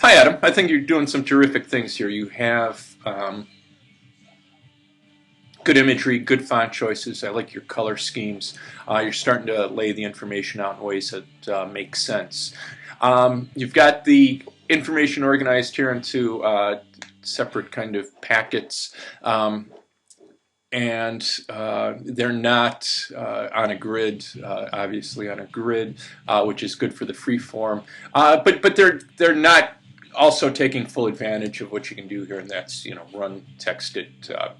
Hi, Adam. I think you're doing some terrific things here. You have good imagery, good font choices. I like your color schemes. You're starting to lay the information out in ways that make sense. You've got the information organized here into separate kind of packets. And they're not on a grid, obviously on a grid, which is good for the free form. But they're not also taking full advantage of what you can do here, and that's run text at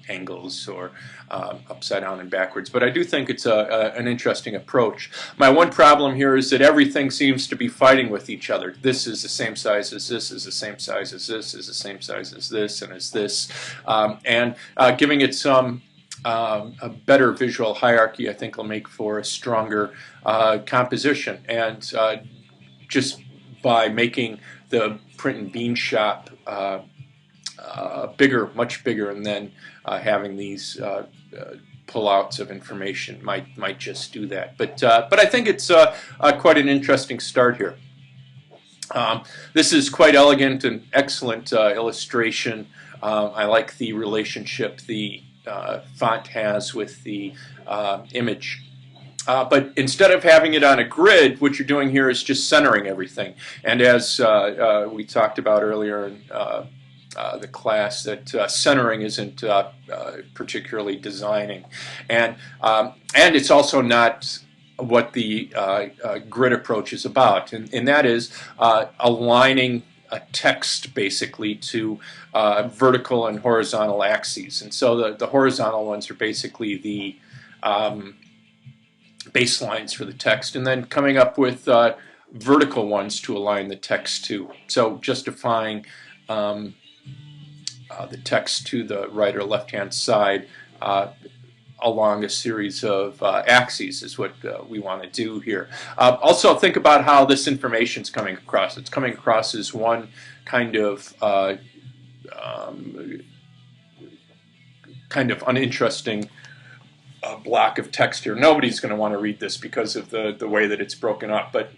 angles or upside down and backwards. But I do think it's an interesting approach. My one problem here is that everything seems to be fighting with each other. This is the same size as this, is the same size as this, is the same size as this, and as this, and giving it some a better visual hierarchy, I think, will make for a stronger composition. And just by making the print and bean shop bigger, much bigger, and then having these pullouts of information might just do that. But I think it's quite an interesting start here. This is quite elegant and excellent illustration. I like the relationship the font has with the image. But instead of having it on a grid, what you're doing here is just centering everything. And as we talked about earlier in the class, that centering isn't particularly designing. And it's also not what the grid approach is about. And that is aligning a text basically to vertical and horizontal axes. And so the horizontal ones are basically the baselines for the text, and then coming up with vertical ones to align the text to. So justifying the text to the right or left hand side along a series of axes is what we want to do here. Also think about how this information is coming across. It's coming across as one kind of uninteresting block of text here. Nobody's going to want to read this because of the way that it's broken up. But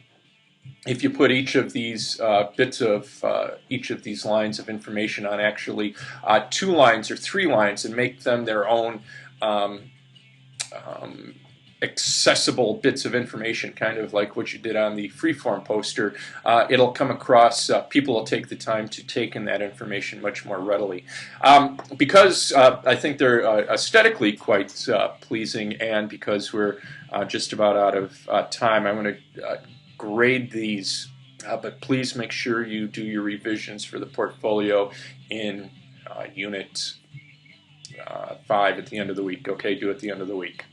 if you put each of these bits of each of these lines of information on actually 2 lines or 3 lines and make them their own accessible bits of information, kind of like what you did on the freeform poster, it'll come across, people will take the time to take in that information much more readily. Because I think they're aesthetically quite pleasing, and because we're just about out of time, I'm going to grade these, but please make sure you do your revisions for the portfolio in Unit 5 at the end of the week. Okay, do it at the end of the week.